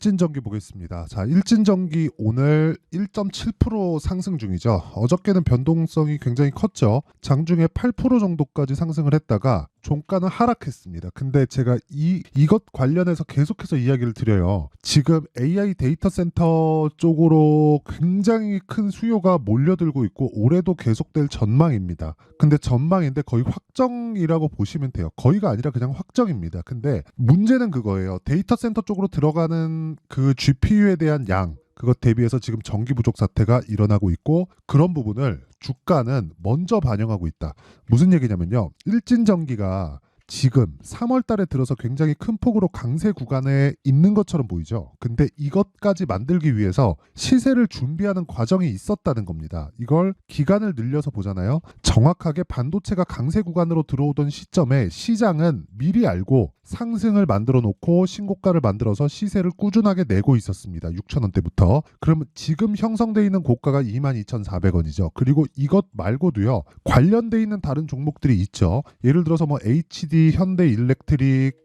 일진전기 보겠습니다. 자, 일진전기 오늘 1.7% 상승 중이죠. 어저께는 변동성이 굉장히 컸죠. 장중에 8% 정도까지 상승을 했다가 종가는 하락했습니다. 근데 제가 이것 관련해서 계속해서 이야기를 드려요. 지금 AI 데이터 센터 쪽으로 굉장히 큰 수요가 몰려들고 있고 올해도 계속될 전망입니다. 근데 전망인데 거의 확정이라고 보시면 돼요. 거의가 아니라 그냥 확정입니다. 근데 문제는 그거예요. 데이터 센터 쪽으로 들어가는 그 GPU에 대한 양, 그것 대비해서 지금 전기 부족 사태가 일어나고 있고 그런 부분을 주가는 먼저 반영하고 있다. 무슨 얘기냐면요. 일진전기가 지금 3월 달에 들어서 굉장히 큰 폭으로 강세 구간에 있는 것처럼 보이죠. 근데 이것까지 만들기 위해서 시세를 준비하는 과정이 있었다는 겁니다. 이걸 기간을 늘려서 보잖아요. 정확하게 반도체가 강세 구간으로 들어오던 시점에 시장은 미리 알고 상승을 만들어 놓고 신고가를 만들어서 시세를 꾸준하게 내고 있었습니다. 6,000원대부터. 그러면 지금 형성되어 있는 고가가 22,400원이죠. 그리고 이것 말고도요. 관련되어 있는 다른 종목들이 있죠. 예를 들어서 뭐 HD, 현대일렉트릭,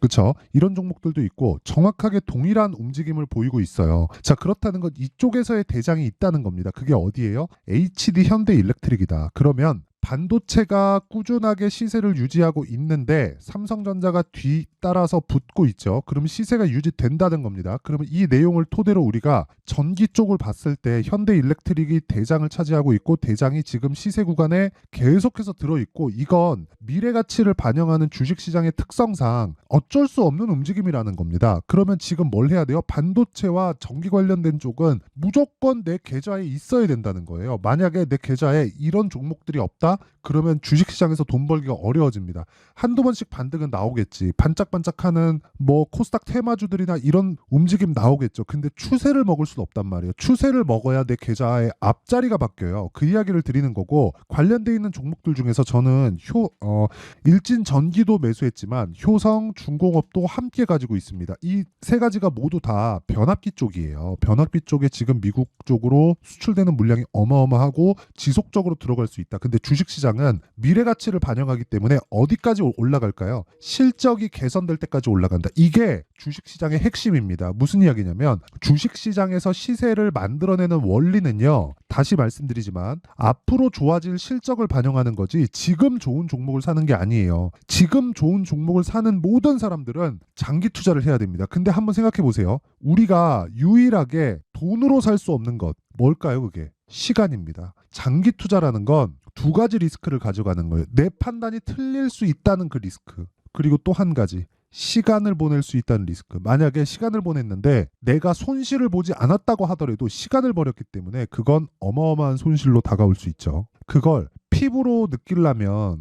그쵸? 이런 종목들도 있고 정확하게 동일한 움직임을 보이고 있어요. 자, 그렇다는 건 이쪽에서의 대장이 있다는 겁니다. 그게 어디예요? HD 현대일렉트릭이다. 그러면 반도체가 꾸준하게 시세를 유지하고 있는데 삼성전자가 뒤따라서 붙고 있죠. 그러면 시세가 유지된다는 겁니다. 그러면 이 내용을 토대로 우리가 전기 쪽을 봤을 때 현대일렉트릭이 대장을 차지하고 있고 대장이 지금 시세 구간에 계속해서 들어있고 이건 미래 가치를 반영하는 주식시장의 특성상 어쩔 수 없는 움직임이라는 겁니다. 그러면 지금 뭘 해야 돼요? 반도체와 전기 관련된 쪽은 무조건 내 계좌에 있어야 된다는 거예요. 만약에 내 계좌에 이런 종목들이 없다? 그러면 주식시장에서 돈 벌기가 어려워집니다. 한두 번씩 반등은 나오겠지. 반짝반짝하는 뭐 코스닥 테마주들이나 이런 움직임 나오겠죠. 근데 추세를 먹을 수는 없단 말이에요. 추세를 먹어야 내 계좌의 앞자리가 바뀌어요. 그 이야기를 드리는 거고 관련돼 있는 종목들 중에서 저는 일진전기도 매수했지만 효성, 중공업도 함께 가지고 있습니다. 이 세 가지가 모두 다 변압기 쪽이에요. 변압기 쪽에 지금 미국 쪽으로 수출되는 물량이 어마어마하고 지속적으로 들어갈 수 있다. 근데 주식시장은 미래 가치를 반영하기 때문에 어디까지 올라갈까요? 실적이 개선될 때까지 올라간다. 이게 주식시장의 핵심입니다. 무슨 이야기냐면 주식시장에서 시세를 만들어내는 원리는요. 다시 말씀드리지만 앞으로 좋아질 실적을 반영하는 거지 지금 좋은 종목을 사는 게 아니에요. 지금 좋은 종목을 사는 모든 사람들은 장기 투자를 해야 됩니다. 근데 한번 생각해 보세요. 우리가 유일하게 돈으로 살 수 없는 것 뭘까요? 그게 시간입니다. 장기 투자라는 건 두 가지 리스크를 가져가는 거예요. 내 판단이 틀릴 수 있다는 그 리스크. 그리고 또 한 가지. 시간을 보낼 수 있다는 리스크. 만약에 시간을 보냈는데 내가 손실을 보지 않았다고 하더라도 시간을 버렸기 때문에 그건 어마어마한 손실로 다가올 수 있죠. 그걸 피부로 느끼려면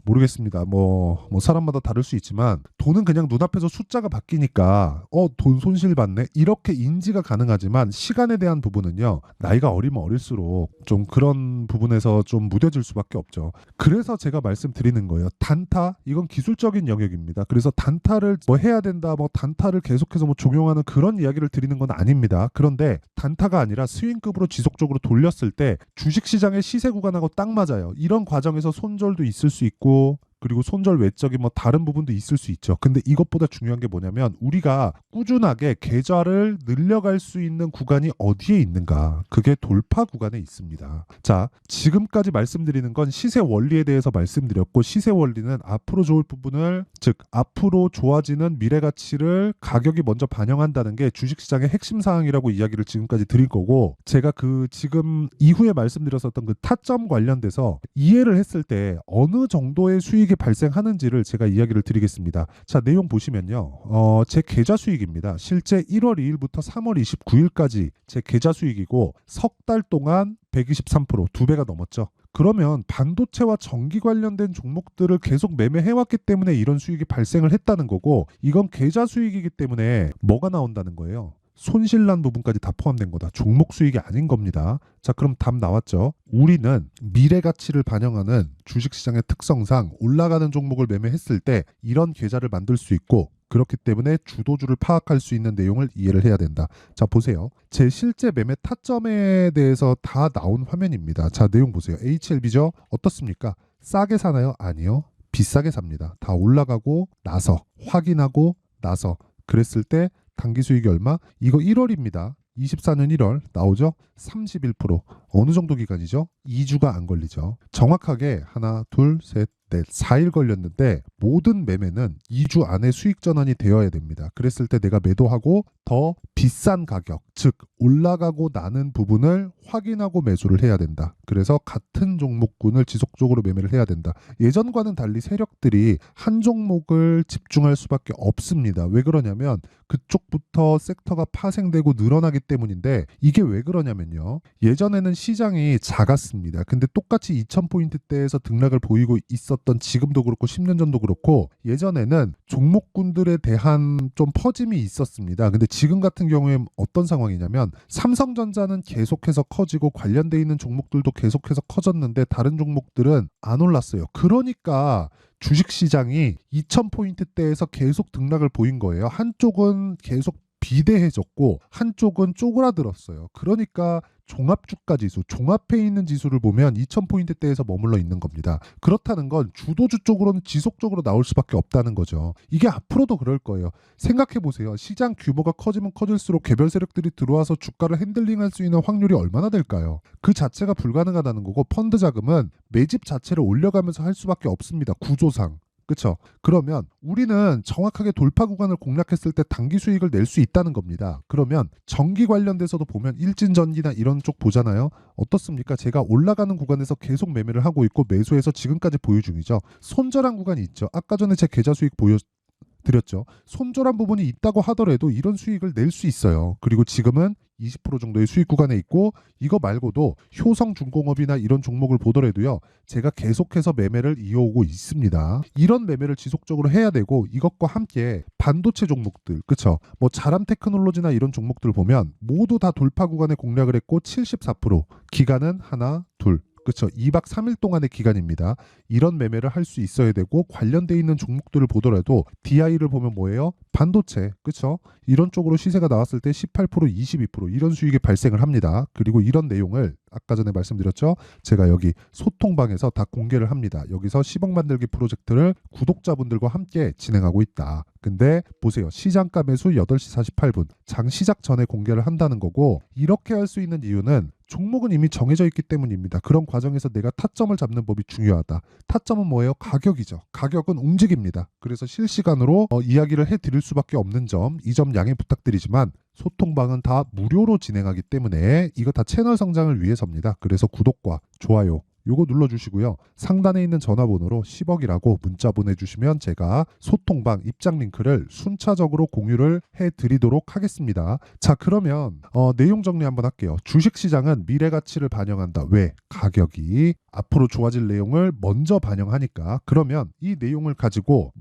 모르겠습니다. 뭐 사람마다 다를 수 있지만 돈은 그냥 눈앞에서 숫자가 바뀌니까 돈 손실 받네 이렇게 인지가 가능하지만 시간에 대한 부분은요. 나이가 어리면 어릴수록 좀 그런 부분에서 좀 무뎌질 수밖에 없죠. 그래서 제가 말씀드리는 거예요. 단타 이건 기술적인 영역입니다. 그래서 단타를 뭐 해야 된다, 뭐 단타를 계속해서 뭐 종용하는 그런 이야기를 드리는 건 아닙니다. 그런데 단타가 아니라 스윙급으로 지속적으로 돌렸을 때 주식시장의 시세 구간하고 딱 맞아요. 이런 과정에서 손절도 있을 수 있고 그리고 손절 외적인 뭐 다른 부분도 있을 수 있죠. 근데 이것보다 중요한 게 뭐냐면 우리가 꾸준하게 계좌를 늘려갈 수 있는 구간이 어디에 있는가? 그게 돌파 구간에 있습니다. 자, 지금까지 말씀드리는 건 시세 원리에 대해서 말씀드렸고 시세 원리는 앞으로 좋을 부분을 즉 앞으로 좋아지는 미래 가치를 가격이 먼저 반영한다는 게 주식시장의 핵심 사항이라고 이야기를 지금까지 드릴 거고 제가 그 지금 이후에 말씀드렸었던 그 타점 관련돼서 이해를 했을 때 어느 정도의 수익이 발생하는지를 제가 이야기를 드리겠습니다. 자, 내용 보시면요. 제 계좌 수익입니다. 실제 1월 2일부터 3월 29일까지 제 계좌 수익이고 석 달 동안 123%, 두 배가 넘었죠. 그러면 반도체와 전기 관련된 종목들을 계속 매매해왔기 때문에 이런 수익이 발생을 했다는 거고 이건 계좌 수익이기 때문에 뭐가 나온다는 거예요? 손실난 부분까지 다 포함된 거다. 종목 수익이 아닌 겁니다. 자, 그럼 답 나왔죠? 우리는 미래 가치를 반영하는 주식시장의 특성상 올라가는 종목을 매매했을 때 이런 계좌를 만들 수 있고 그렇기 때문에 주도주를 파악할 수 있는 내용을 이해를 해야 된다. 자, 보세요. 제 실제 매매 타점에 대해서 다 나온 화면입니다. 자, 내용 보세요. HLB죠? 어떻습니까? 싸게 사나요? 아니요. 비싸게 삽니다. 다 올라가고 나서 확인하고 나서 그랬을 때 단기 수익이 얼마? 이거 1월입니다. 24년 1월 나오죠? 31%. 어느 정도 기간이죠? 2주가 안 걸리죠. 정확하게 하나, 둘, 셋, 넷, 4일 걸렸는데 모든 매매는 2주 안에 수익 전환이 되어야 됩니다. 그랬을 때 내가 매도하고 더 비싼 가격, 즉 올라가고 나는 부분을 확인하고 매수를 해야 된다. 그래서 같은 종목군을 지속적으로 매매를 해야 된다. 예전과는 달리 세력들이 한 종목을 집중할 수밖에 없습니다. 왜 그러냐면 그쪽부터 섹터가 파생되고 늘어나기 때문인데, 이게 왜 그러냐면요. 예전에는 시장이 작았습니다. 근데 똑같이 2000포인트대에서 등락을 보이고 있었던 지금도 그렇고 10년 전도 그렇고 예전에는 종목군들에 대한 좀 퍼짐이 있었습니다. 근데 지금 같은 경우에 어떤 상황이냐면 삼성전자는 계속해서 커지고 관련돼 있는 종목들도 계속해서 커졌는데 다른 종목들은 안 올랐어요. 그러니까 주식시장이 2000포인트대에서 계속 등락을 보인 거예요. 한쪽은 계속 비대해졌고 한쪽은 쪼그라들었어요. 그러니까 종합주가 지수, 종합해 있는 지수를 보면 2000포인트대에서 머물러 있는 겁니다. 그렇다는 건 주도주 쪽으로는 지속적으로 나올 수밖에 없다는 거죠. 이게 앞으로도 그럴 거예요. 생각해 보세요. 시장 규모가 커지면 커질수록 개별 세력들이 들어와서 주가를 핸들링할 수 있는 확률이 얼마나 될까요? 그 자체가 불가능하다는 거고, 펀드 자금은 매집 자체를 올려가면서 할 수밖에 없습니다. 구조상. 그렇죠? 그러면 우리는 정확하게 돌파 구간을 공략했을 때 단기 수익을 낼 수 있다는 겁니다. 그러면 전기 관련돼서도 보면 일진전기나 이런 쪽 보잖아요. 어떻습니까? 제가 올라가는 구간에서 계속 매매를 하고 있고 매수해서 지금까지 보유 중이죠. 손절한 구간이 있죠. 아까 전에 제 계좌 수익 드렸죠. 손절한 부분이 있다고 하더라도 이런 수익을 낼 수 있어요. 그리고 지금은 20% 정도의 수익 구간에 있고, 이거 말고도 효성중공업이나 이런 종목을 보더라도요, 제가 계속해서 매매를 이어오고 있습니다. 이런 매매를 지속적으로 해야 되고, 이것과 함께 반도체 종목들, 그쵸? 뭐 자람테크놀로지나 이런 종목들 보면 모두 다 돌파 구간에 공략을 했고 74%, 기간은 하나, 둘, 그렇죠. 2박 3일 동안의 기간입니다. 이런 매매를 할 수 있어야 되고, 관련돼 있는 종목들을 보더라도 DI를 보면 뭐예요? 반도체, 그렇죠? 이런 쪽으로 시세가 나왔을 때 18%, 22% 이런 수익이 발생을 합니다. 그리고 이런 내용을 아까 전에 말씀드렸죠. 제가 여기 소통방에서 다 공개를 합니다. 여기서 10억 만들기 프로젝트를 구독자분들과 함께 진행하고 있다. 근데 보세요. 시장가 매수 8시 48분. 장 시작 전에 공개를 한다는 거고, 이렇게 할 수 있는 이유는 종목은 이미 정해져 있기 때문입니다. 그런 과정에서 내가 타점을 잡는 법이 중요하다. 타점은 뭐예요? 가격이죠. 가격은 움직입니다. 그래서 실시간으로 이야기를 해드릴 수밖에 없는 점, 이 점 양해 부탁드리지만 소통방은 다 무료로 진행하기 때문에 이거 다 채널 성장을 위해서입니다. 그래서 구독과 좋아요 요거 눌러주시고요. 상단에 있는 전화번호로 10억이라고 문자 보내주시면 제가 소통방 입장 링크를 순차적으로 공유를 해드리도록 하겠습니다. 자, 그러면 내용 정리 한번 할게요. 주식시장은 미래 가치를 반영한다. 왜? 가격이 앞으로 좋아질 내용을 먼저 반영하니까. 그러면 이 내용을 가지고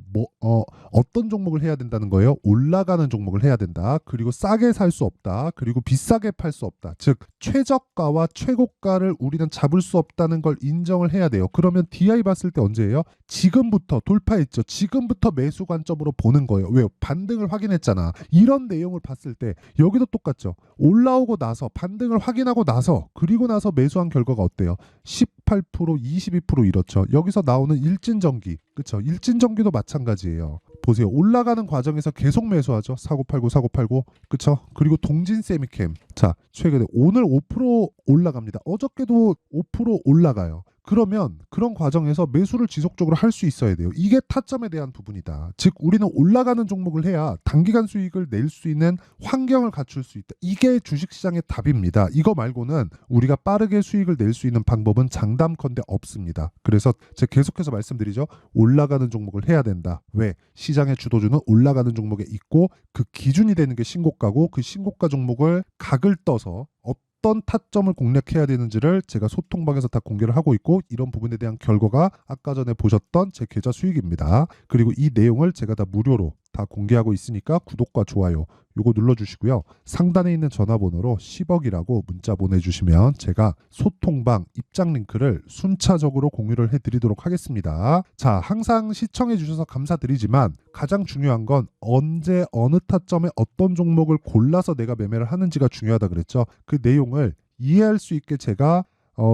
어떤 종목을 해야 된다는 거예요? 올라가는 종목을 해야 된다. 그리고 싸게 살 수 없다. 그리고 비싸게 팔 수 없다. 즉 최저가와 최고가를 우리는 잡을 수 없다는 걸 인정을 해야 돼요. 그러면 DI 봤을 때 언제예요? 지금부터 돌파했죠. 지금부터 매수 관점으로 보는 거예요. 왜요? 반등을 확인했잖아. 이런 내용을 봤을 때 여기도 똑같죠. 올라오고 나서 반등을 확인하고 나서 그리고 나서 매수한 결과가 어때요? 18%, 22% 이렇죠. 여기서 나오는 일진전기, 그렇죠? 일진전기도 마찬가지예요. 보세요. 올라가는 과정에서 계속 매수하죠. 사고 팔고, 그렇죠? 그리고 동진세미캠. 자, 최근에 오늘 5% 올라갑니다. 어저께도 5% 올라가요. 그러면 그런 과정에서 매수를 지속적으로 할 수 있어야 돼요. 이게 타점에 대한 부분이다. 즉 우리는 올라가는 종목을 해야 단기간 수익을 낼 수 있는 환경을 갖출 수 있다. 이게 주식시장의 답입니다. 이거 말고는 우리가 빠르게 수익을 낼 수 있는 방법은 장담컨대 없습니다. 그래서 제가 계속해서 말씀드리죠. 올라가는 종목을 해야 된다. 왜? 시장의 주도주는 올라가는 종목에 있고 그 기준이 되는 게 신고가고, 그 신고가 종목을 각을 떠서 어떤 타점을 공략해야 되는지를 제가 소통방에서 다 공개를 하고 있고, 이런 부분에 대한 결과가 아까 전에 보셨던 제 계좌 수익입니다. 그리고 이 내용을 제가 다 무료로 다 공개하고 있으니까 구독과 좋아요 요거 눌러주시고요. 상단에 있는 전화번호로 10억이라고 문자 보내주시면 제가 소통방 입장 링크를 순차적으로 공유를 해드리도록 하겠습니다. 자, 항상 시청해주셔서 감사드리지만 가장 중요한 건 언제 어느 타점에 어떤 종목을 골라서 내가 매매를 하는지가 중요하다 그랬죠. 그 내용을 이해할 수 있게 제가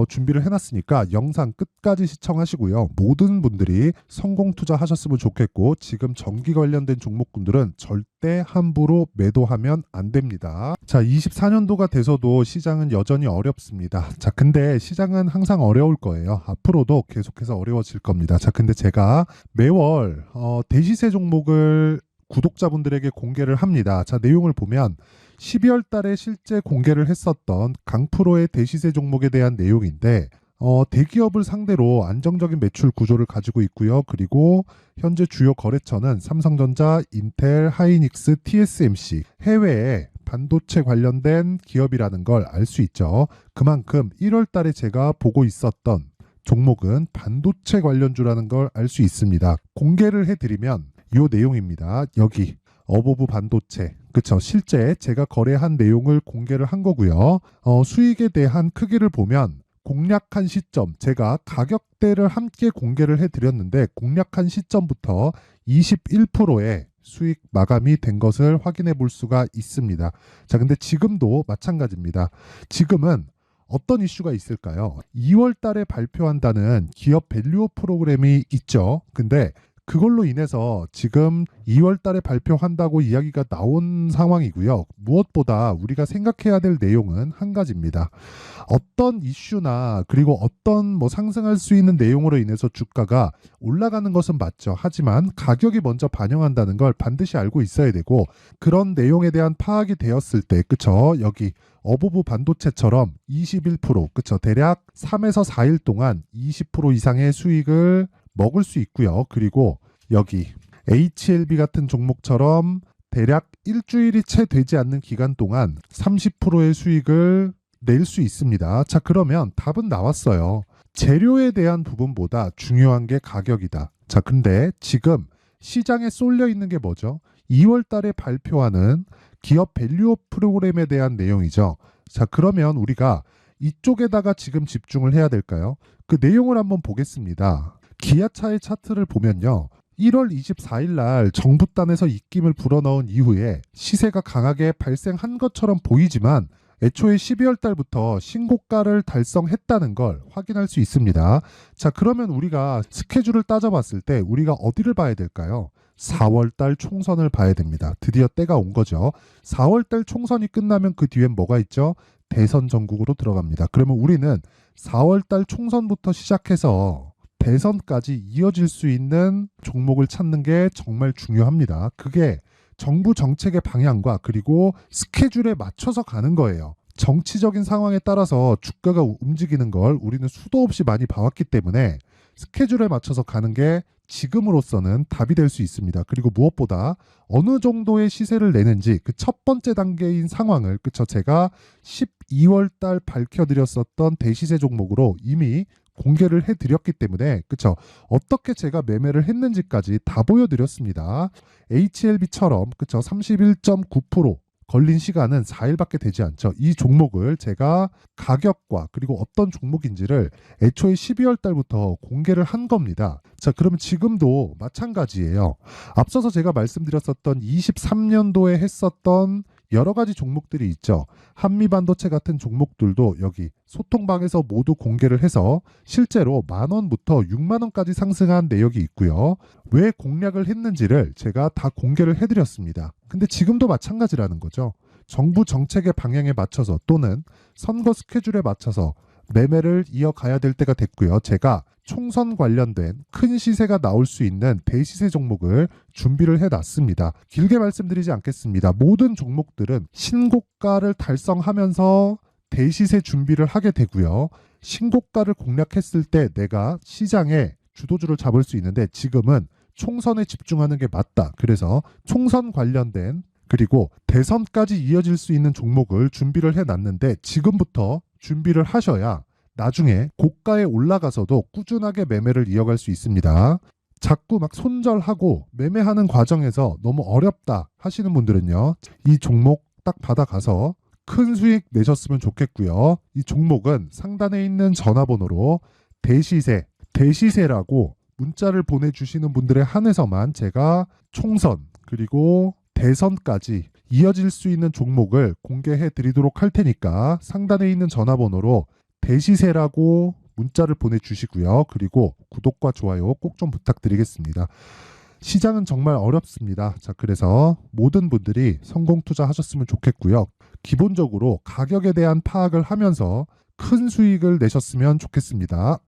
준비를 해놨으니까 영상 끝까지 시청하시고요. 모든 분들이 성공 투자하셨으면 좋겠고 지금 전기 관련된 종목군들은 절대 함부로 매도하면 안 됩니다. 자, 24년도가 돼서도 시장은 여전히 어렵습니다. 자, 근데 시장은 항상 어려울 거예요. 앞으로도 계속해서 어려워질 겁니다. 자, 근데 제가 매월 대시세 종목을 구독자분들에게 공개를 합니다. 자, 내용을 보면 12월 달에 실제 공개를 했었던 강프로의 대시세 종목에 대한 내용인데 대기업을 상대로 안정적인 매출 구조를 가지고 있고요. 그리고 현재 주요 거래처는 삼성전자, 인텔, 하이닉스, TSMC, 해외에 반도체 관련된 기업이라는 걸 알 수 있죠. 그만큼 1월 달에 제가 보고 있었던 종목은 반도체 관련주라는 걸 알 수 있습니다. 공개를 해드리면 이 내용입니다. 여기 어보브 반도체, 그쵸? 실제 제가 거래한 내용을 공개를 한 거고요. 수익에 대한 크기를 보면 공략한 시점, 제가 가격대를 함께 공개를 해드렸는데 공략한 시점부터 21%의 수익 마감이 된 것을 확인해 볼 수가 있습니다. 자, 근데 지금도 마찬가지입니다. 지금은 어떤 이슈가 있을까요? 2월 달에 발표한다는 기업 밸류업 프로그램이 있죠. 근데 그걸로 인해서 지금 2월 달에 발표한다고 이야기가 나온 상황이고요. 무엇보다 우리가 생각해야 될 내용은 한 가지입니다. 어떤 이슈나 그리고 어떤 상승할 수 있는 내용으로 인해서 주가가 올라가는 것은 맞죠. 하지만 가격이 먼저 반영한다는 걸 반드시 알고 있어야 되고 그런 내용에 대한 파악이 되었을 때, 그쵸? 여기 어보브 반도체처럼 21%, 그쵸? 대략 3에서 4일 동안 20% 이상의 수익을 먹을 수 있고요. 그리고 여기 HLB 같은 종목처럼 대략 일주일이 채 되지 않는 기간 동안 30%의 수익을 낼 수 있습니다. 자, 그러면 답은 나왔어요. 재료에 대한 부분보다 중요한 게 가격이다. 자, 근데 지금 시장에 쏠려 있는 게 뭐죠? 2월 달에 발표하는 기업 밸류업 프로그램에 대한 내용이죠. 자, 그러면 우리가 이쪽에다가 지금 집중을 해야 될까요? 그 내용을 한번 보겠습니다. 기아차의 차트를 보면요. 1월 24일 날 정부단에서 입김을 불어넣은 이후에 시세가 강하게 발생한 것처럼 보이지만 애초에 12월 달부터 신고가를 달성했다는 걸 확인할 수 있습니다. 자, 그러면 우리가 스케줄을 따져봤을 때 우리가 어디를 봐야 될까요? 4월 달 총선을 봐야 됩니다. 드디어 때가 온 거죠. 4월 달 총선이 끝나면 그 뒤엔 뭐가 있죠? 대선 전국으로 들어갑니다. 그러면 우리는 4월 달 총선부터 시작해서 대선까지 이어질 수 있는 종목을 찾는 게 정말 중요합니다. 그게 정부 정책의 방향과 그리고 스케줄에 맞춰서 가는 거예요. 정치적인 상황에 따라서 주가가 움직이는 걸 우리는 수도 없이 많이 봐왔기 때문에 스케줄에 맞춰서 가는 게 지금으로서는 답이 될 수 있습니다. 그리고 무엇보다 어느 정도의 시세를 내는지 그 첫 번째 단계인 상황을, 그쵸? 제가 12월 달 밝혀드렸었던 대시세 종목으로 이미 공개를 해드렸기 때문에, 그쵸? 어떻게 제가 매매를 했는지까지 다 보여드렸습니다. HLB처럼, 그쵸? 31.9% 걸린 시간은 4일밖에 되지 않죠. 이 종목을 제가 가격과 그리고 어떤 종목인지를 애초에 12월 달부터 공개를 한 겁니다. 자, 그러면 지금도 마찬가지예요. 앞서서 제가 말씀드렸었던 23년도에 했었던 여러 가지 종목들이 있죠. 한미반도체 같은 종목들도 여기 소통방에서 모두 공개를 해서 실제로 10,000원부터 60,000원까지 상승한 내역이 있고요. 왜 공략을 했는지를 제가 다 공개를 해드렸습니다. 근데 지금도 마찬가지라는 거죠. 정부 정책의 방향에 맞춰서 또는 선거 스케줄에 맞춰서 매매를 이어가야 될 때가 됐고요. 제가 총선 관련된 큰 시세가 나올 수 있는 대시세 종목을 준비를 해놨습니다. 길게 말씀드리지 않겠습니다. 모든 종목들은 신고가를 달성하면서 대시세 준비를 하게 되고요. 신고가를 공략했을 때 내가 시장에 주도주를 잡을 수 있는데 지금은 총선에 집중하는 게 맞다. 그래서 총선 관련된 그리고 대선까지 이어질 수 있는 종목을 준비를 해놨는데 지금부터 준비를 하셔야 나중에 고가에 올라가서도 꾸준하게 매매를 이어갈 수 있습니다. 자꾸 막 손절하고 매매하는 과정에서 너무 어렵다 하시는 분들은요. 이 종목 딱 받아가서 큰 수익 내셨으면 좋겠고요. 이 종목은 상단에 있는 전화번호로 대시세라고 문자를 보내주시는 분들에 한해서만 제가 총선 그리고 대선까지 이어질 수 있는 종목을 공개해 드리도록 할 테니까 상단에 있는 전화번호로 대시세라고 문자를 보내주시고요. 그리고 구독과 좋아요 꼭 좀 부탁드리겠습니다. 시장은 정말 어렵습니다. 자, 그래서 모든 분들이 성공 투자하셨으면 좋겠고요. 기본적으로 가격에 대한 파악을 하면서 큰 수익을 내셨으면 좋겠습니다.